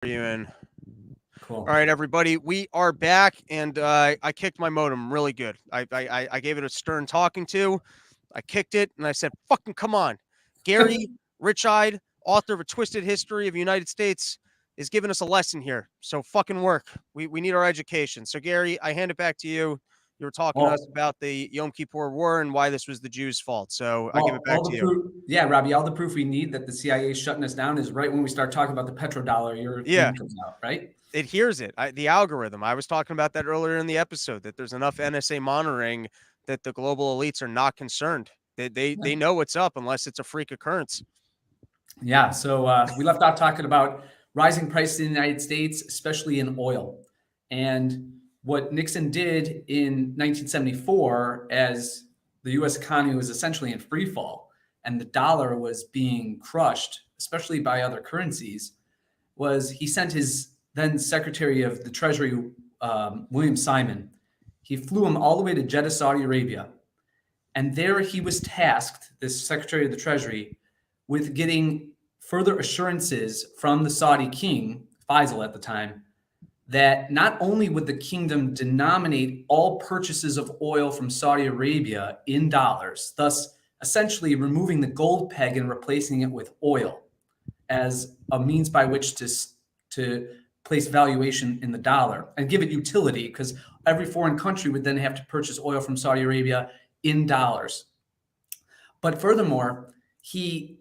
You in? Cool. All right, everybody, we are back, and I kicked my modem really good. I gave it a stern talking to. I kicked it, and I said, "Fucking come on, Gary Richide, author of A Twisted History of the United States, is giving us a lesson here. So fucking work. We need our education. So Gary, I hand it back to you. You were talking to us Well, about the Yom Kippur War and why this was the Jews' fault. So I give it well, back all to the you. proof, yeah, Robbie, all the proof we need that the CIA is shutting us down is right when we start talking about the petrodollar. Your Yeah, feed comes out, right? it hears it. The algorithm. I was talking about that earlier in the episode that there's enough NSA monitoring that the global elites are not concerned. They know what's up unless it's a freak occurrence. Yeah. So we left off talking about rising prices in the United States, especially in oil, and what Nixon did in 1974 as the U.S. economy was essentially in free fall and the dollar was being crushed, especially by other currencies, was he sent his then Secretary of the Treasury, William Simon. He flew him all the way to Jeddah, Saudi Arabia. And there he was tasked, this Secretary of the Treasury, with getting further assurances from the Saudi king, Faisal at the time, that not only would the kingdom denominate all purchases of oil from Saudi Arabia in dollars, thus essentially removing the gold peg and replacing it with oil as a means by which to place valuation in the dollar and give it utility, because every foreign country would then have to purchase oil from Saudi Arabia in dollars. But furthermore, he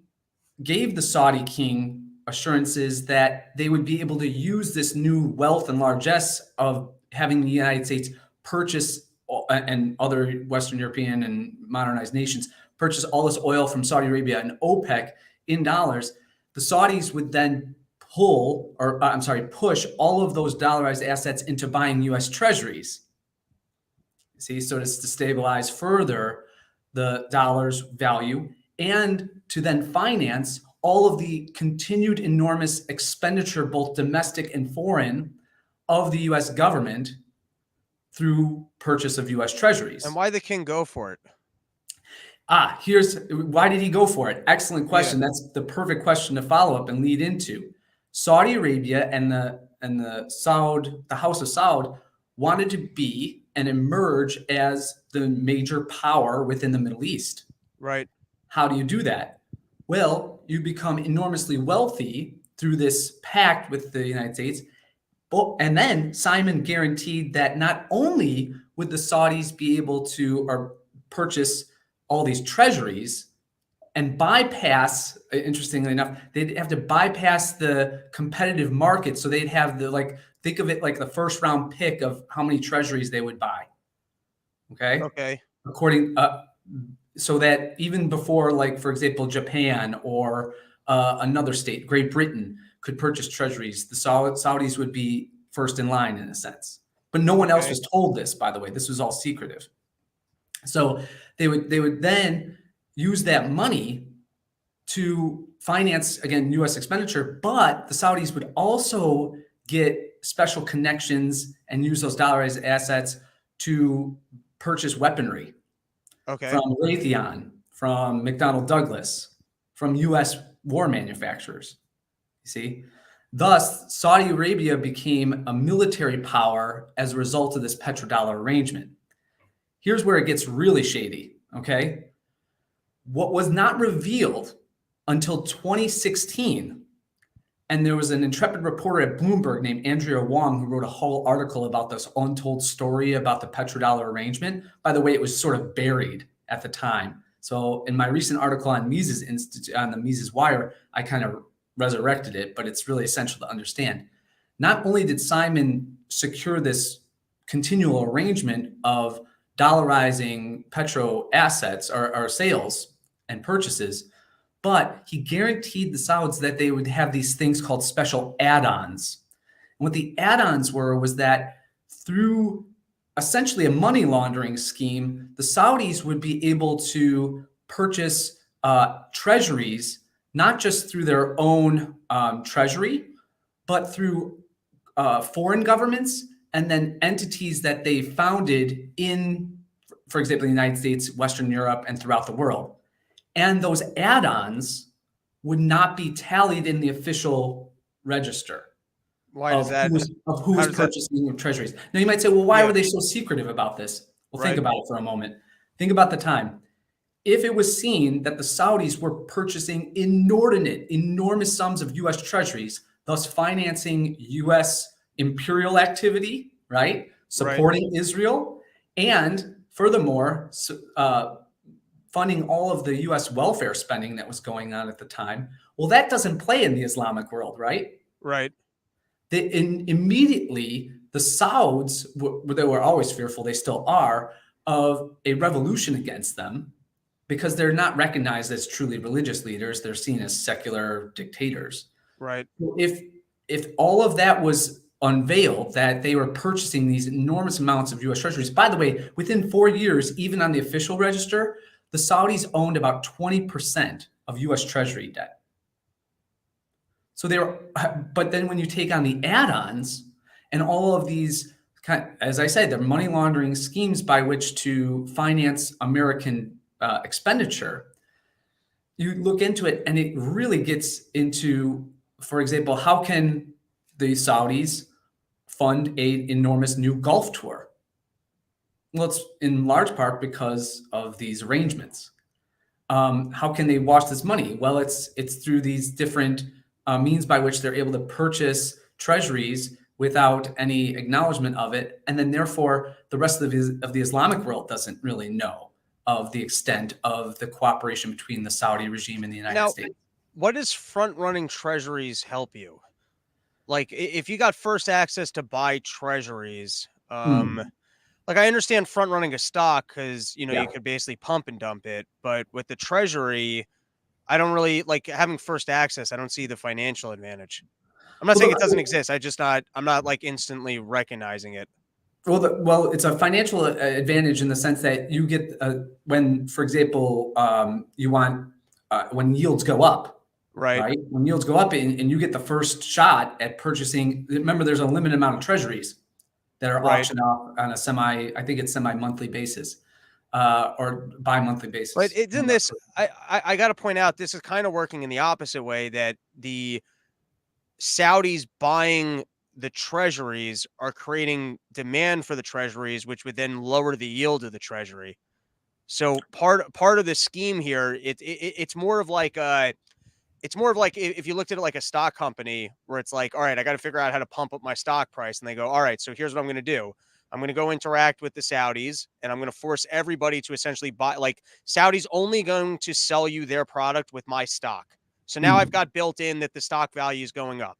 gave the Saudi king assurances that they would be able to use this new wealth and largesse of having the United States purchase and other Western European and modernized nations purchase all this oil from Saudi Arabia and OPEC in dollars. The Saudis would then push all of those dollarized assets into buying U.S. treasuries. See, so to stabilize further the dollar's value and to then finance all of the continued enormous expenditure, both domestic and foreign, of the U.S. government through purchase of U.S. treasuries. And why the king go for it? Here's why did he go for it? Excellent question. Yeah. That's the perfect question to follow up and lead into. Saudi Arabia and the House of Saud wanted to be and emerge as the major power within the Middle East. Right. How do you do that? Well, you become enormously wealthy through this pact with the United States. And then Simon guaranteed that not only would the Saudis be able to purchase all these treasuries and bypass, interestingly enough, they'd have to bypass the competitive market. So they'd have think of it like the first round pick of how many treasuries they would buy. Okay. So that even before, like, for example, Japan or another state, Great Britain, could purchase treasuries, the Saudis would be first in line in a sense. But no one else was told this, by the way. This was all secretive. So they would then use that money to finance, again, U.S. expenditure, but the Saudis would also get special connections and use those dollarized assets to purchase weaponry. Okay. From Raytheon, from McDonnell Douglas, from U.S. war manufacturers. You see? Thus, Saudi Arabia became a military power as a result of this petrodollar arrangement. Here's where it gets really shady, okay? What was not revealed until 2016, and there was an intrepid reporter at Bloomberg named Andrea Wong who wrote a whole article about this untold story about the petrodollar arrangement. By the way, it was sort of buried at the time. So in my recent article on Mises Institute, on the Mises Wire, I kind of resurrected it, but it's really essential to understand. Not only did Simon secure this continual arrangement of dollarizing petro assets or sales and purchases, but he guaranteed the Sauds that they would have these things called special add-ons. And what the add-ons were was that through essentially a money laundering scheme, the Saudis would be able to purchase treasuries, not just through their own treasury, but through foreign governments and then entities that they founded in, for example, the United States, Western Europe, and throughout the world. And those add-ons would not be tallied in the official register. Why does that? of who How was does that? purchasing treasuries. Now you might say, well, why Yeah. were they so secretive about this? Well, think Right. about it for a moment. Think about the time. If it was seen that the Saudis were purchasing enormous sums of US treasuries, thus financing US imperial activity, right? Right. Supporting Israel, and furthermore, funding all of the US welfare spending that was going on at the time. Well, that doesn't play in the Islamic world, right? Right. Immediately, the Sauds, they were always fearful, they still are, of a revolution against them because they're not recognized as truly religious leaders. They're seen as secular dictators. Right. If all of that was unveiled, that they were purchasing these enormous amounts of U.S. treasuries. By the way, within 4 years, even on the official register, the Saudis owned about 20% of U.S. treasury debt. So they were, but then when you take on the add-ons and all of these, as I said, they're money laundering schemes by which to finance American expenditure. You look into it, and it really gets into, for example, how can the Saudis fund an enormous new Gulf tour? Well, it's in large part because of these arrangements. How can they wash this money? Well, it's through these different means by which they're able to purchase treasuries without any acknowledgement of it, and then therefore the rest of the Islamic world doesn't really know of the extent of the cooperation between the Saudi regime and the United Now, States. what does front running treasuries help you? Like, if you got first access to buy treasuries, Hmm. like I understand front running a stock because Yeah. you could basically pump and dump it, but with the treasury, I don't really like having first access. I don't see the financial advantage. I'm not Well, saying it doesn't exist. I'm not like instantly recognizing it. it's a financial advantage in the sense that you get when, for example, you want when yields go up, Right. right? When yields go up and you get the first shot at purchasing. Remember, there's a limited amount of treasuries that are Right. auctioned off on I think it's semi-monthly basis or bi-monthly But basis. isn't this? I got to point out this is kind of working in the opposite way that the Saudis buying the treasuries are creating demand for the treasuries, which would then lower the yield of the treasury. So part of the scheme here, it's more of like it's more of like if you looked at it like a stock company where it's like, all right, I got to figure out how to pump up my stock price, and they go, all right, so here's what I'm going to do. I'm going to go interact with the Saudis, and I'm going to force everybody to essentially buy. Like Saudis only going to sell you their product with my stock. So now I've Hmm. got built in that the stock value is going up.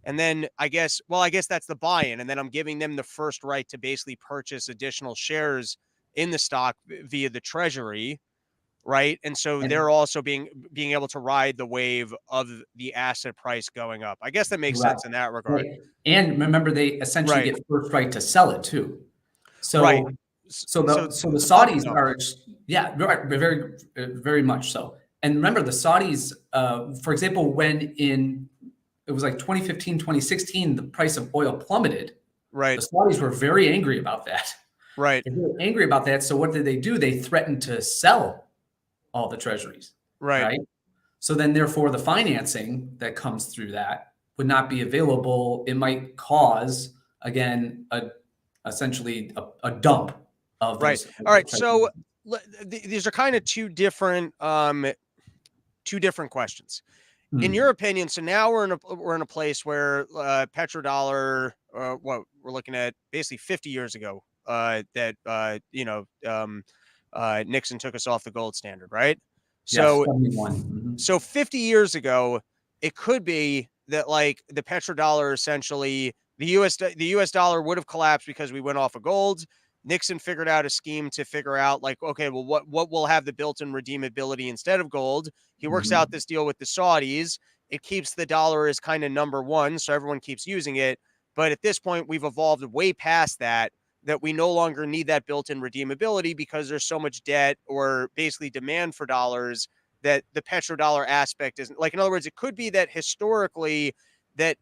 And then I guess that's the buy-in. And then I'm giving them the first right to basically purchase additional shares in the stock via the treasury, right? And so And they're also being able to ride the wave of the asset price going up. I guess that makes right, sense in that regard. right. And remember, they essentially Right. get first right to sell it too. Right. So So it's the it's a pump and Saudis dump. are, yeah, very much so. And remember, the Saudis, for example, when in it was like 2015, 2016, the price of oil plummeted. The Right. Saudis were very angry about that. Right. They were angry about that. So what did they do? They threatened to sell all the treasuries, Right. right? So then, therefore, the financing that comes through that would not be available. It might cause, again, essentially a dump of Right. those All right. treasuries. So these are kind of two different questions. In your Hmm. opinion, so now we're in a place where petrodollar, what we're looking at basically 50 years ago, that Nixon took us off the gold standard, right? Yes, So 71. Mhm. 50 years ago, it could be that like the petrodollar essentially the US dollar would have collapsed because we went off of gold. Nixon figured out a scheme to figure out like, okay, well, what will have the built-in redeemability instead of gold? He works out Mhm. this deal with the Saudis. It keeps the dollar as kind of number one, so everyone keeps using it. But at this point, we've evolved way past that, that we no longer need that built-in redeemability because there's so much debt or basically demand for dollars that the petrodollar aspect isn't like. In other words, it could be that historically that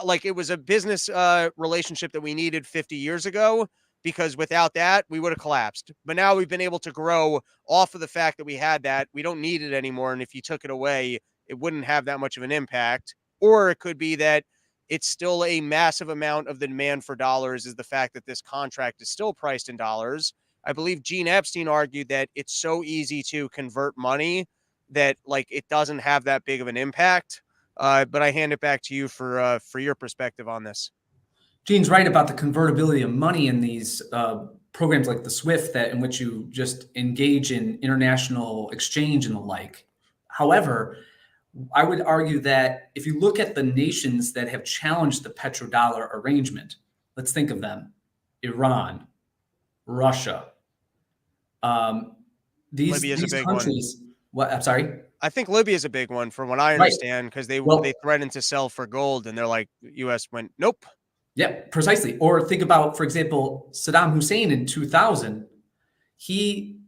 like it was a business relationship that we needed 50 years ago, because without that we would have collapsed. But now we've been able to grow off of the fact that we had that. We don't need it anymore, and if you took it away, it wouldn't have that much of an impact. Or it could be that it's still a massive amount of the demand for dollars is the fact that this contract is still priced in dollars. I believe Gene Epstein argued that it's so easy to convert money that like it doesn't have that big of an impact. But I hand it back to you for your perspective on this. Gene's right about the convertibility of money in these programs like the SWIFT, that in which you just engage in international exchange and the like. However, I would argue that if you look at the nations that have challenged the petrodollar arrangement, let's think of them: Iran, Russia. Libya is a These big one. countries. What? I'm sorry. I think Libya is a big one, from what I Right. understand, because they Well, threatened to sell for gold, and they're like, U.S. went, nope. yeah, precisely. Or think about, for example, Saddam Hussein in 2000. He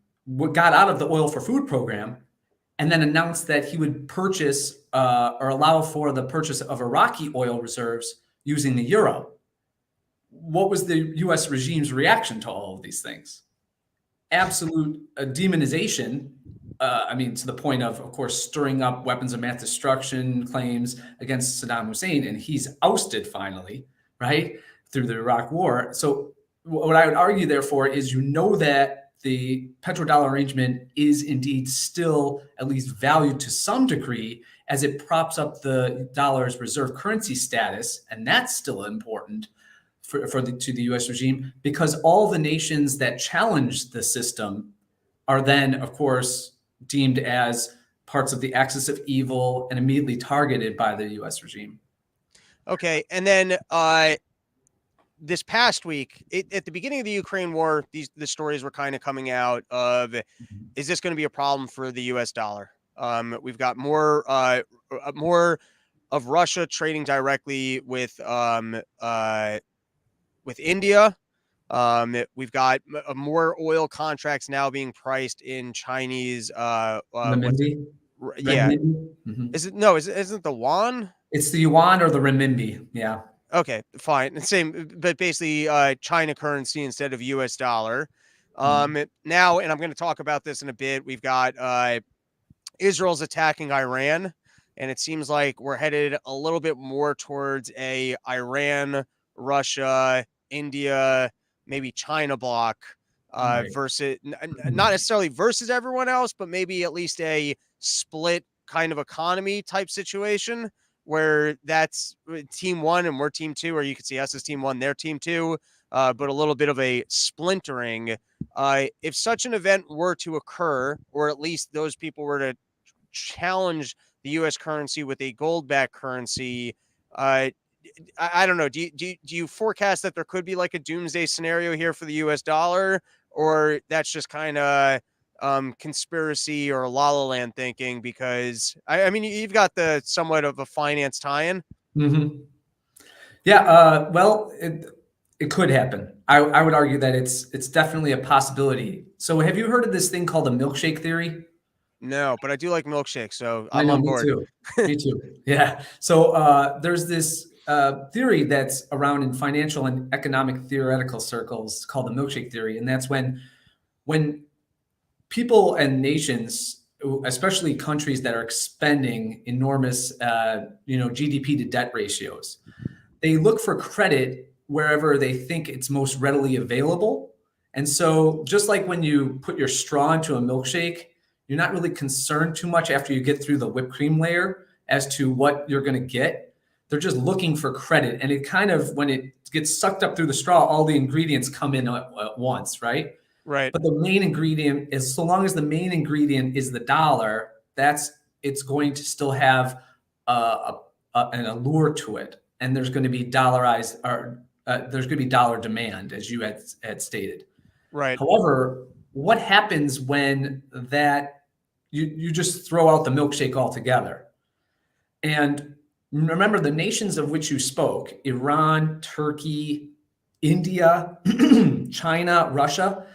got out of the oil for food program and then announced that he would purchase or allow for the purchase of Iraqi oil reserves using the euro. What was the U.S. regime's reaction to all of these things? Absolute demonization. I mean, to the point of course, stirring up weapons of mass destruction claims against Saddam Hussein, and he's ousted finally, right, through the Iraq War. So, what I would argue, therefore, is that the petrodollar arrangement is indeed still at least valued to some degree, as it props up the dollar's reserve currency status, and that's still important to the U.S. regime, because all the nations that challenge the system are then, of course, deemed as parts of the axis of evil and immediately targeted by the U.S. regime. Okay, and then this past week, at the beginning of the Ukraine war, the stories were kind of coming out of, is this going to be a problem for the U.S. dollar? We've got more of Russia trading directly with India. We've got more oil contracts now being priced in Chinese. Renminbi? Yeah. Mm-hmm. Isn't the yuan? It's the yuan or the renminbi. Yeah. Okay, fine. Same, but basically China currency instead of US dollar. Now, and I'm going to talk about this in a bit, we've got Israel's attacking Iran, and it seems like we're headed a little bit more towards a Iran, Russia, India, maybe China block versus, not necessarily versus everyone else, but maybe at least a split kind of economy type situation, where that's team one and we're team two, or you could see us as team one, they're team two, but a little bit of a splintering. If such an event were to occur, or at least those people were to challenge the U.S. currency with a gold-backed currency, I don't know. Do you forecast that there could be like a doomsday scenario here for the U.S. dollar, or that's just kind of conspiracy or La La Land thinking? Because I mean, you've got the somewhat of a finance tie-in. Mm-hmm. Yeah. Well, it could happen. I would argue that it's definitely a possibility. So, have you heard of this thing called the milkshake theory? No, but I do like milkshakes, so I I'm know, on me board. too. Me too. Yeah. So there's this theory that's around in financial and economic theoretical circles called the milkshake theory, and that's when people and nations, especially countries that are expending enormous, GDP to debt ratios, they look for credit wherever they think it's most readily available. And so, just like when you put your straw into a milkshake, you're not really concerned too much after you get through the whipped cream layer as to what you're going to get. They're just looking for credit. And it kind of, when it gets sucked up through the straw, all the ingredients come in at once, right? Right. But the main ingredient is, so long as the main ingredient is the dollar, it's going to still have an allure to it. And there's going to be dollarized, or there's going to be dollar demand, as you had stated. Right. However, what happens when that you just throw out the milkshake altogether? And remember, the nations of which you spoke, Iran, Turkey, India, China, Russia,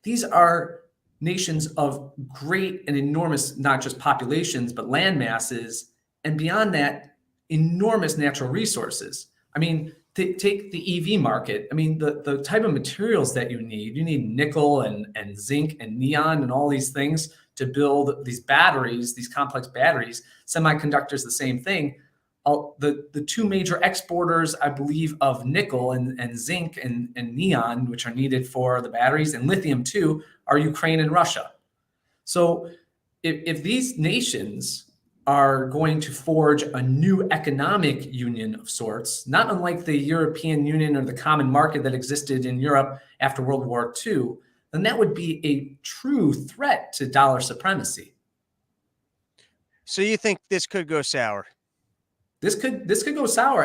these are nations of great and enormous, not just populations, but land masses, and beyond that, enormous natural resources. I mean, take the EV market. I mean, the type of materials that you need nickel and zinc and neon and all these things to build these batteries, these complex batteries. Semiconductors, the same thing. the two major exporters, I believe, of nickel and zinc and neon, which are needed for the batteries, and lithium too, are Ukraine and Russia. So if these nations are going to forge a new economic union of sorts, not unlike the European Union or the common market that existed in Europe after World War II, then that would be a true threat to dollar supremacy. So you think this could go sour? This could go sour.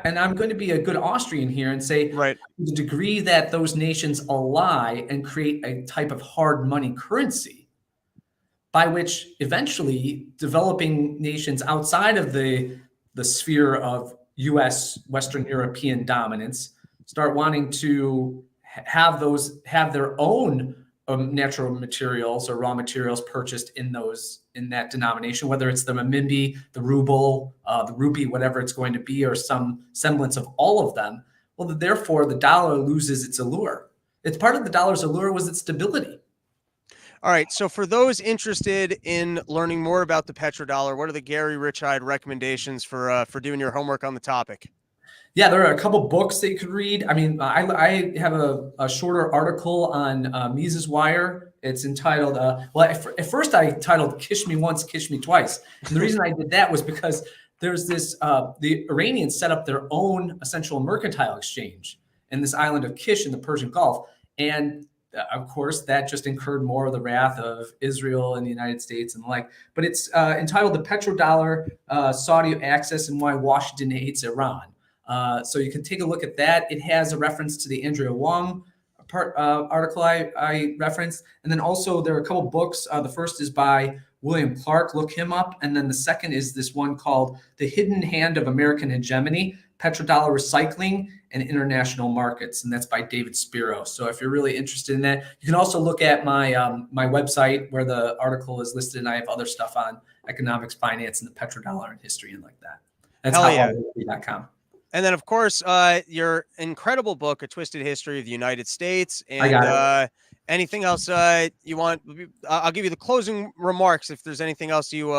And I'm going to be a good Austrian here and say, Right. the degree that those nations ally and create a type of hard money currency, by which eventually developing nations outside of the sphere of U.S. Western European dominance start wanting to have their own natural materials or raw materials purchased in that denomination, whether it's the renminbi, the ruble, the rupee, whatever it's going to be, or some semblance of all of them. Well, therefore, the dollar loses its allure. It's part of the dollar's allure was its stability. All right. So for those interested in learning more about the petrodollar, what are the Gary Richide recommendations for doing your homework on the topic? Yeah, there are a couple books that you could read. I mean, I have a shorter article on Mises Wire. It's entitled, at first I titled Kish Me Once, Kish Me Twice. And the reason I did that was because there's this, the Iranians set up their own essential mercantile exchange in this island of Kish in the Persian Gulf. And of course, that just incurred more of the wrath of Israel and the United States and the like. But it's entitled The Petrodollar, Saudi Access and Why Washington Hates Iran. So you can take a look at that. It has a reference to the Andrea Wong article I referenced. And then also there are a couple books. The first is by William Clark. Look him up. And then the second is this one called The Hidden Hand of American Hegemony, Petrodollar Recycling and International Markets. And that's by David Spiro. So if you're really interested in that, you can also look at my my website where the article is listed. And I have other stuff on economics, finance, and the petrodollar and history and like that. That's howRYM.com. And then, of course, your incredible book, A Twisted History of the United States. And anything else you want? I'll give you the closing remarks if there's anything else you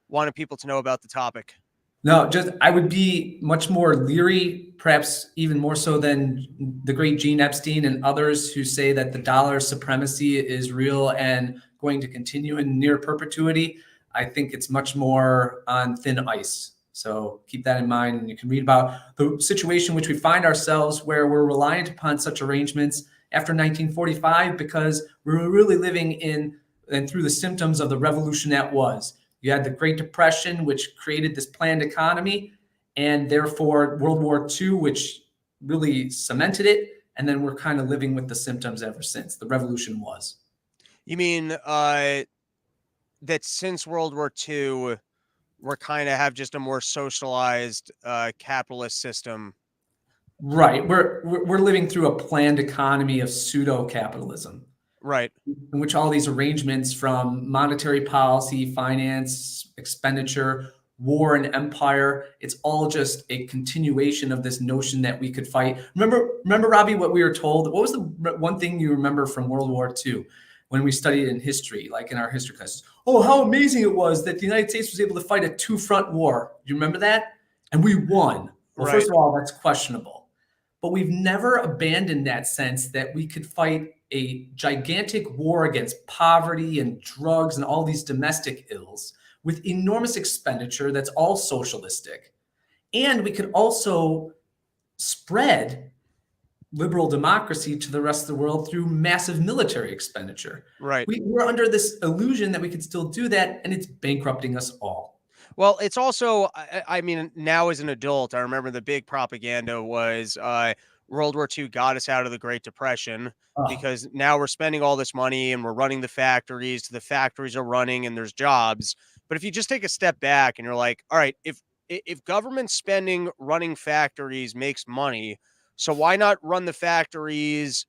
wanted people to know about the topic. No, just I would be much more leery, perhaps even more so than the great Gene Epstein and others who say that the dollar supremacy is real and going to continue in near perpetuity. I think it's much more on thin ice. So keep that in mind. And you can read about the situation in which we find ourselves where we're reliant upon such arrangements after 1945 because we were really living in and through the symptoms of the revolution that was. You had the Great Depression, which created this planned economy, and therefore World War II, which really cemented it. And then we're kind of living with the symptoms ever since. The revolution was. You mean that since World War II, we're kind of have just a more socialized capitalist system? Right. We're living through a planned economy of pseudo-capitalism. Right. In which all these arrangements from monetary policy, finance, expenditure, war and empire, it's all just a continuation of this notion that we could fight. Remember, Robbie, what we were told? What was the one thing you remember from World War II when we studied in history, like in our history classes? Oh, how amazing it was that the United States was able to fight a two-front war. Do you remember that? And we won. Well, right. First of all, that's questionable. But we've never abandoned that sense that we could fight a gigantic war against poverty and drugs and all these domestic ills with enormous expenditure that's all socialistic. And we could also spread liberal democracy to the rest of the world through massive military expenditure. Right. We're under this illusion that we could still do that, and it's bankrupting us all. Well, it's also, I mean, now as an adult, I remember the big propaganda was World War II got us out of the Great Depression because now we're spending all this money and we're running the factories. The factories are running and there's jobs. But if you just take a step back and you're like, all right, if government spending running factories makes money, so why not run the factories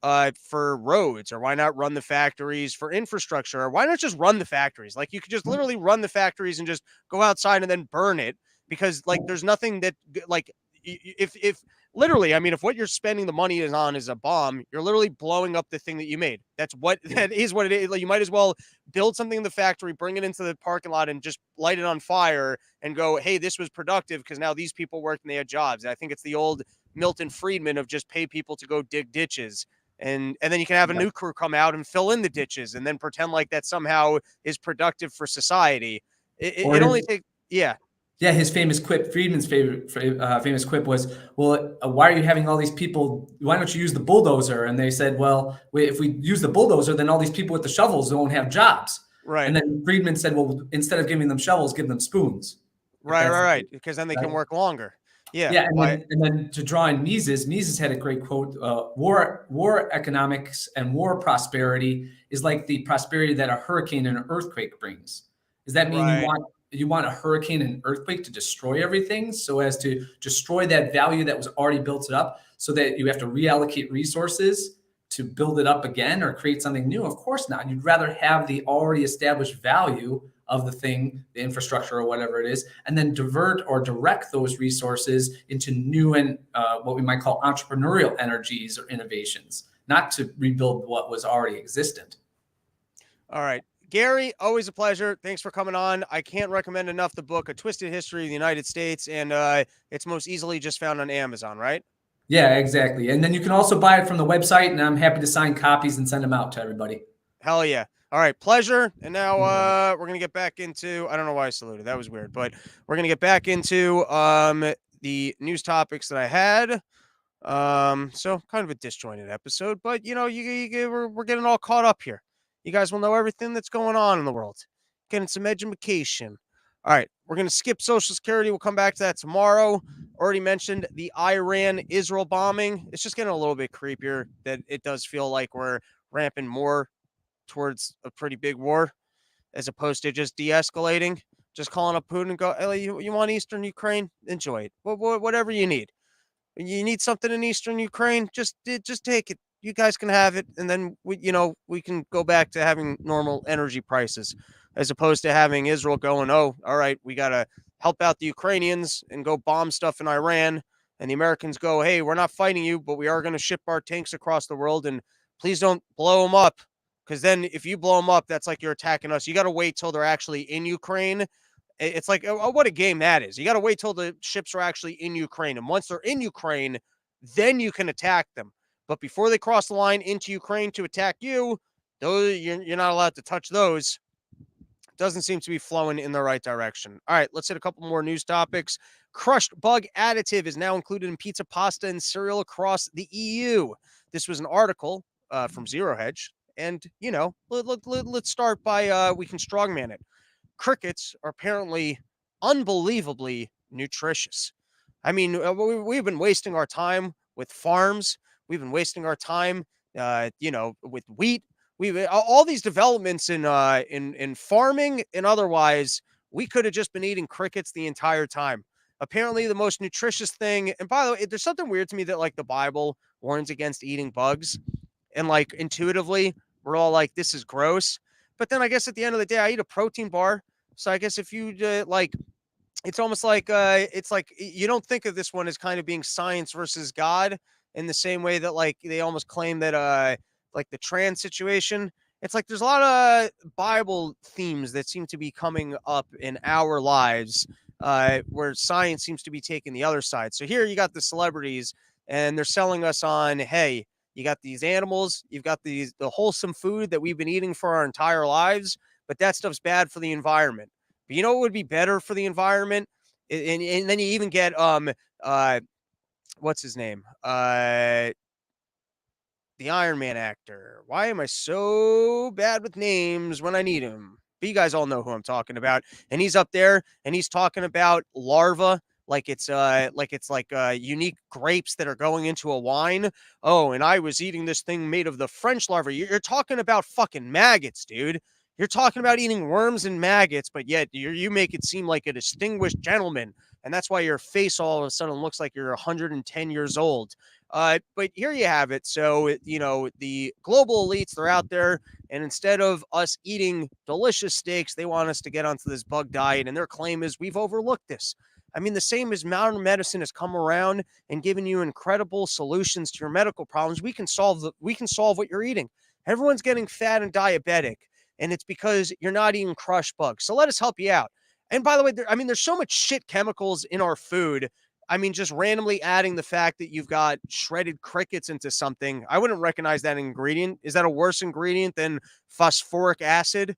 for roads, or why not run the factories for infrastructure, or why not just run the factories? Like you could just literally run the factories and just go outside and then burn it, because like there's nothing that like if Literally, I mean, if what you're spending the money is on is a bomb, you're literally blowing up the thing that you made. That's what that is what it is. Like, you might as well build something in the factory, bring it into the parking lot, and just light it on fire and go, "Hey, this was productive because now these people worked and they had jobs." And I think it's the old Milton Friedman of just pay people to go dig ditches. And then you can have a Yeah. new crew come out and fill in the ditches and then pretend like that somehow is productive for society. Or It only his, takes, yeah, yeah, his famous quip, Friedman's famous quip was, "Well, why are you having all these people? Why don't you use the bulldozer?" And they said, "Well, if we use the bulldozer, then all these people with the shovels won't have jobs." right. And then Friedman said, "Well, instead of giving them shovels, give them spoons, if Right, that's right, the right. case." Because then they can Right? work longer. Yeah. Yeah, Why? and then to draw in Mises had a great quote: "War economics and war prosperity is like the prosperity that a hurricane and an earthquake brings." Does that mean Right. you want a hurricane and an earthquake to destroy everything, so as to destroy that value that was already built up, so that you have to reallocate resources to build it up again or create something new? Of course not. You'd rather have the already established value of the thing, the infrastructure or whatever it is, and then divert or direct those resources into new and what we might call entrepreneurial energies or innovations, not to rebuild what was already existent. All right. Gary, always a pleasure. Thanks for coming on. I can't recommend enough the book, A Twisted History of the United States, and it's most easily just found on Amazon, right? Yeah, exactly. And then you can also buy it from the website, and I'm happy to sign copies and send them out to everybody. Hell yeah. All right, pleasure. And now we're gonna get back into, I don't know why I saluted. That was weird, but we're gonna get back into the news topics that I had. So kind of a disjointed episode, but we're getting all caught up here. You guys will know everything that's going on in the world, getting some education. All right, we're gonna skip Social Security. We'll come back to that tomorrow. Already mentioned the Iran Israel bombing. It's just getting a little bit creepier. That it does feel like we're ramping more towards a pretty big war as opposed to just de-escalating. Just calling up Putin and go, hey, you want Eastern Ukraine? Enjoy it. Whatever you need. You need something in Eastern Ukraine, just take it. You guys can have it, and then we can go back to having normal energy prices, as opposed to having Israel going, oh, all right, we gotta help out the Ukrainians and go bomb stuff in Iran, and the Americans go, hey, we're not fighting you, but we are going to ship our tanks across the world, and please don't blow them up, because then if you blow them up, that's like you're attacking us. You got to wait till they're actually in Ukraine. It's like, oh, what a game that is. You got to wait till the ships are actually in Ukraine. And once they're in Ukraine, then you can attack them. But before they cross the line into Ukraine to attack you, those you're not allowed to touch those. Doesn't seem to be flowing in the right direction. All right, let's hit a couple more news topics. Crushed bug additive is now included in pizza, pasta, and cereal across the EU. This was an article from Zero Hedge. And, let's start by we can strongman it. Crickets are apparently unbelievably nutritious. I mean, we've been wasting our time with farms. We've been wasting our time, with wheat. We've all these developments in farming and otherwise. We could have just been eating crickets the entire time. Apparently, the most nutritious thing. And by the way, there's something weird to me that like the Bible warns against eating bugs, and like intuitively, we're all like, this is gross. But then I guess at the end of the day, I eat a protein bar. So I guess if you it's almost like it's like you don't think of this one as kind of being science versus God in the same way that like they almost claim that like the trans situation. It's like there's a lot of Bible themes that seem to be coming up in our lives where science seems to be taking the other side. So here you got the celebrities and they're selling us on, hey, you got these animals, you've got the wholesome food that we've been eating for our entire lives, but that stuff's bad for the environment. But you know what would be better for the environment? And then you even get what's his name? The Iron Man actor. Why am I so bad with names when I need him? But you guys all know who I'm talking about. And he's up there and he's talking about larva like it's unique grapes that are going into a wine. Oh, and I was eating this thing made of the French larva. You're talking about fucking maggots, dude. You're talking about eating worms and maggots, but yet you make it seem like a distinguished gentleman. And that's why your face all of a sudden looks like you're 110 years old. But here you have it. So, the global elites, they're out there, and instead of us eating delicious steaks, they want us to get onto this bug diet. And their claim is we've overlooked this. I mean, the same as modern medicine has come around and given you incredible solutions to your medical problems. We can solve what you're eating. Everyone's getting fat and diabetic, and it's because you're not eating crush bugs. So let us help you out. And by the way, I mean, there's so much shit chemicals in our food. I mean, just randomly adding the fact that you've got shredded crickets into something, I wouldn't recognize that ingredient. Is that a worse ingredient than phosphoric acid?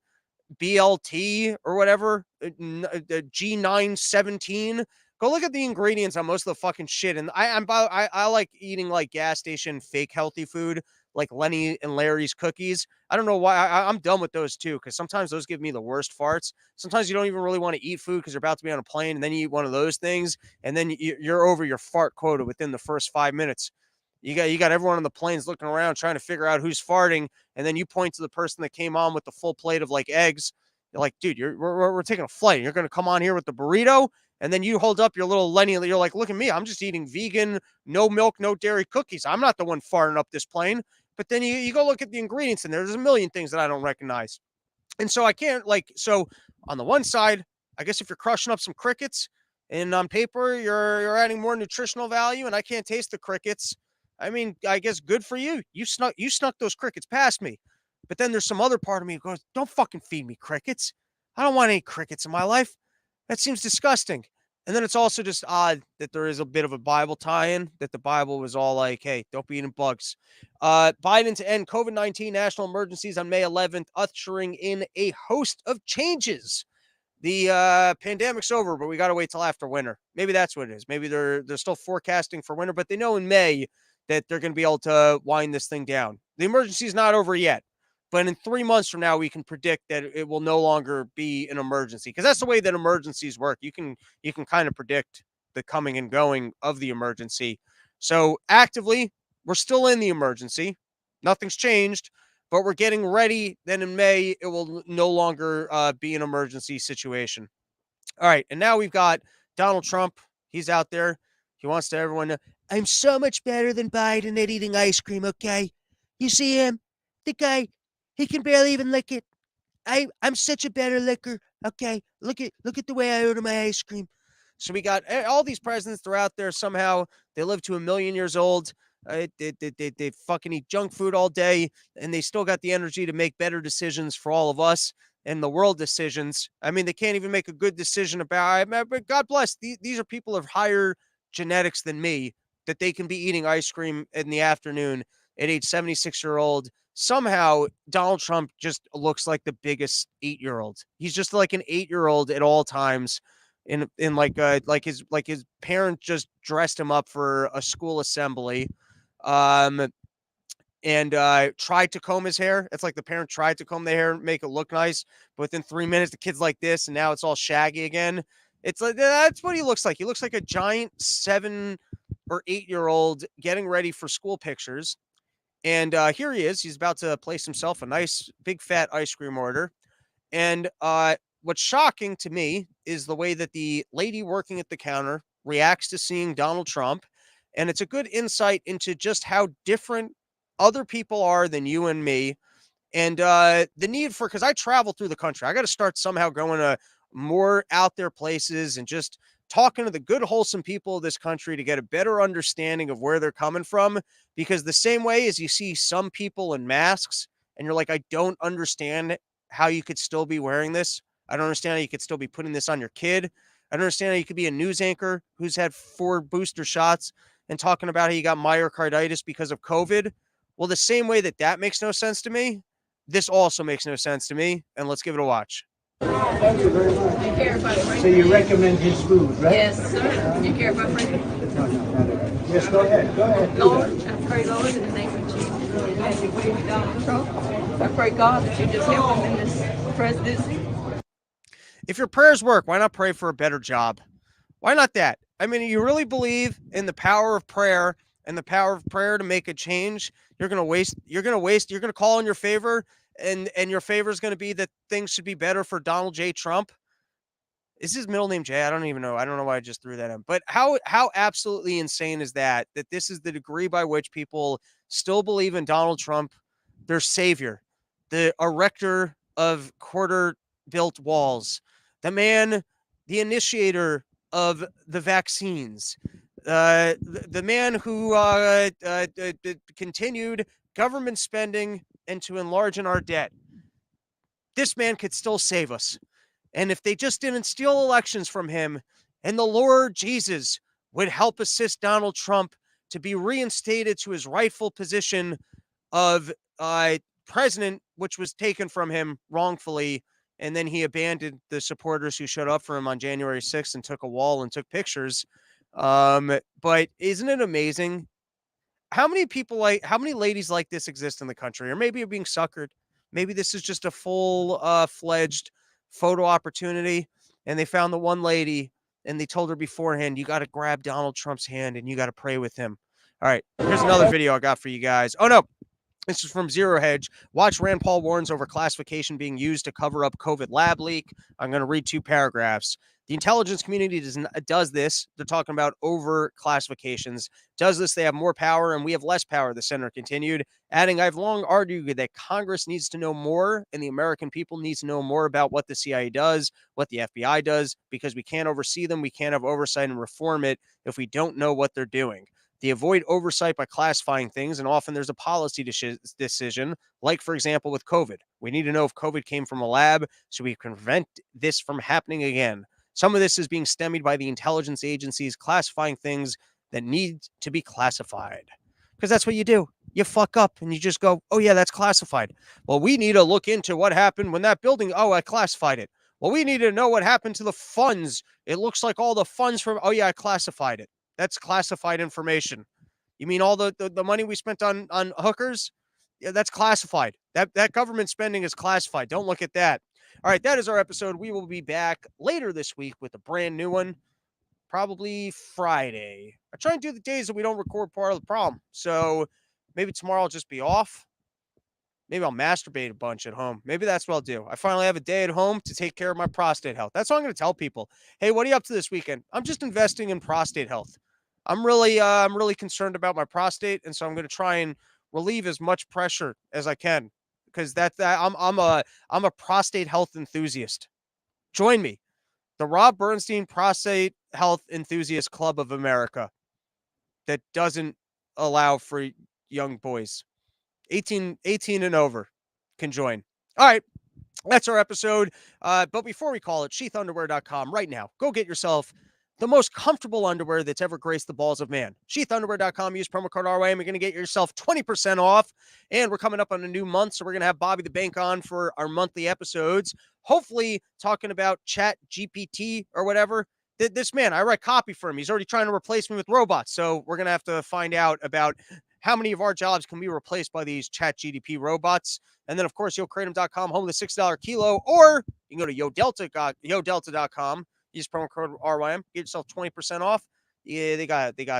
BLT or whatever, G917. Go look at the ingredients on most of the fucking shit. And I like eating like gas station fake healthy food, like Lenny and Larry's cookies. I don't know why I'm done with those too, because sometimes those give me the worst farts. Sometimes you don't even really want to eat food because you're about to be on a plane, and then you eat one of those things, and then you're over your fart quota within the first 5 minutes. You got everyone on the planes looking around trying to figure out who's farting, and then you point to the person that came on with the full plate of like eggs. You're like, dude, we're taking a flight. You're gonna come on here with the burrito, and then you hold up your little Lenny. You're like, look at me. I'm just eating vegan, no milk, no dairy cookies. I'm not the one farting up this plane. But then you go look at the ingredients, and there's a million things that I don't recognize. And so I can't so on the one side, I guess if you're crushing up some crickets and on paper you're adding more nutritional value and I can't taste the crickets, I mean, I guess good for you. You snuck those crickets past me. But then there's some other part of me that goes, don't fucking feed me crickets. I don't want any crickets in my life. That seems disgusting. And then it's also just odd that there is a bit of a Bible tie-in, that the Bible was all like, hey, don't be eating bugs. Biden to end COVID-19 national emergencies on May 11th, ushering in a host of changes. The pandemic's over, but we got to wait till after winter. Maybe that's what it is. Maybe they're still forecasting for winter, but they know in May that they're going to be able to wind this thing down. The emergency is not over yet, but in 3 months from now, we can predict that it will no longer be an emergency, because that's the way that emergencies work. You can kind of predict the coming and going of the emergency. So actively, we're still in the emergency. Nothing's changed, but we're getting ready. Then in May, it will no longer be an emergency situation. All right. And now we've got Donald Trump. He's out there. He wants to everyone know, I'm so much better than Biden at eating ice cream, okay? You see him? The guy, he can barely even lick it. I'm such a better licker. Okay. Look at the way I order my ice cream. So we got all these presidents. They're out there somehow. They live to 1,000,000 years old. They fucking eat junk food all day, and they still got the energy to make better decisions for all of us and the world decisions. I mean, they can't even make a good decision about. But God bless. These are people of higher genetics than me, that they can be eating ice cream in the afternoon at age 76-year-old. Somehow Donald Trump just looks like the biggest 8-year-old. He's just like an 8-year-old at all times. In like his parent just dressed him up for a school assembly, um, and tried to comb his hair. It's like the parent tried to comb the hair and make it look nice, but within 3 minutes the kid's like this, and now it's all shaggy again. It's like that's what he looks like. He looks like a giant 7 or 8-year-old getting ready for school pictures. And here he is. He's about to place himself a nice big fat ice cream order. And what's shocking to me is the way that the lady working at the counter reacts to seeing Donald Trump. And it's a good insight into just how different other people are than you and me. And the need for, because I travel through the country, I got to start somehow going to more out there places and just talking to the good, wholesome people of this country to get a better understanding of where they're coming from. Because the same way as you see some people in masks and you're like, I don't understand how you could still be wearing this. I don't understand how you could still be putting this on your kid. I don't understand how you could be a news anchor who's had 4 booster shots and talking about how you got myocarditis because of COVID. Well, the same way that that makes no sense to me, this also makes no sense to me. And let's give it a watch. Thank you very much. So you recommend his food, right? Yes, sir. You care about prayer? No, not at all. Yes, go ahead. Go ahead. Lord, I pray, Lord, in the name of Jesus, as you be with Donald Trump, I pray, God, that you just help him in this presidency. If your prayers work, why not pray for a better job? Why not that? I mean, you really believe in the power of prayer and the power of prayer to make a change. You're going to call in your favor, and your favor is going to be that things should be better for Donald J. Trump. Is his middle name Jay? I don't even know. I don't know why I just threw that in. But how absolutely insane is that this is the degree by which people still believe in Donald Trump, their savior, the erector of quarter built walls, the man, the initiator of the vaccines. The man who continued government spending and to enlarge in our debt. This man could still save us. And if they just didn't steal elections from him, and the Lord Jesus would help assist Donald Trump to be reinstated to his rightful position of president, which was taken from him wrongfully. And then he abandoned the supporters who showed up for him on January 6th and took a wall and took pictures. But isn't it amazing how many ladies like this exist in the country? Or maybe you're being suckered. Maybe this is just a full fledged photo opportunity. And they found the one lady and they told her beforehand, you got to grab Donald Trump's hand and you got to pray with him. All right, here's another video I got for you guys. Oh, no. This is from Zero Hedge. Watch Rand Paul warns over classification being used to cover up COVID lab leak. I'm going to read 2 paragraphs. The intelligence community does this. They're talking about over classifications. Does this, they have more power and we have less power, the senator continued, adding, I've long argued that Congress needs to know more and the American people needs to know more about what the CIA does, what the FBI does, because we can't oversee them. We can't have oversight and reform it if we don't know what they're doing. They avoid oversight by classifying things, and often there's a policy decision, like, for example, with COVID. We need to know if COVID came from a lab so we can prevent this from happening again. Some of this is being stymied by the intelligence agencies classifying things that need to be classified. Because that's what you do. You fuck up and you just go, oh, yeah, that's classified. Well, we need to look into what happened when that building, oh, I classified it. Well, we need to know what happened to the funds. It looks like all the funds from, oh, yeah, I classified it. That's classified information. You mean all the money we spent on hookers? Yeah, that's classified. That government spending is classified. Don't look at that. All right, that is our episode. We will be back later this week with a brand new one, probably Friday. I try and do the days that we don't record part of the problem. So maybe tomorrow I'll just be off. Maybe I'll masturbate a bunch at home. Maybe that's what I'll do. I finally have a day at home to take care of my prostate health. That's what I'm going to tell people. Hey, what are you up to this weekend? I'm just investing in prostate health. I'm really concerned about my prostate, and so I'm going to try and relieve as much pressure as I can because I'm a prostate health enthusiast. Join me, the Rob Bernstein Prostate Health Enthusiast Club of America that doesn't allow for young boys. 18 and over can join. All right. That's our episode. But before we call it, sheathunderwear.com right now. Go get yourself the most comfortable underwear that's ever graced the balls of man. Sheathunderwear.com. Use promo code RYM. You're going to get yourself 20% off. And we're coming up on a new month, so we're going to have Bobby the Bank on for our monthly episodes. Hopefully talking about Chat GPT or whatever. This man, I write copy for him. He's already trying to replace me with robots. So we're going to have to find out about how many of our jobs can be replaced by these Chat GDP robots. And then, of course, YoKratom.com, home of the $6 kilo. Or you can go to YoDelta.com. Use promo code RYM. Get yourself 20% off. Yeah, they got the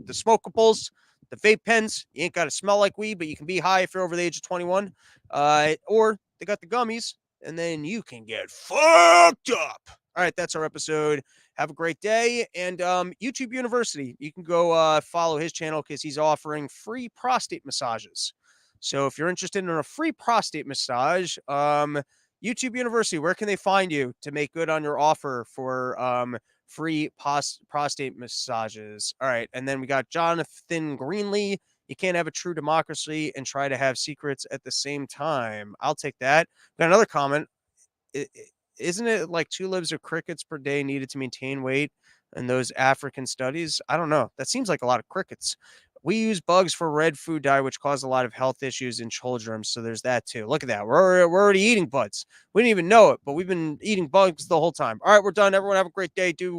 smokables, the vape pens. You ain't got to smell like weed, but you can be high if you're over the age of 21. Or they got the gummies, and then you can get fucked up. All right, that's our episode. Have a great day. And YouTube University, you can go follow his channel because he's offering free prostate massages. So if you're interested in a free prostate massage, YouTube University, where can they find you to make good on your offer for free prostate massages? All right. And then we got Jonathan Greenlee. You can't have a true democracy and try to have secrets at the same time. I'll take that. Got another comment. Isn't it like 2 libs of crickets per day needed to maintain weight in those African studies? I don't know. That seems like a lot of crickets. We use bugs for red food dye, which cause a lot of health issues in children. So there's that too. Look at that. We're already eating bugs. We didn't even know it, but we've been eating bugs the whole time. All right, we're done. Everyone have a great day. Do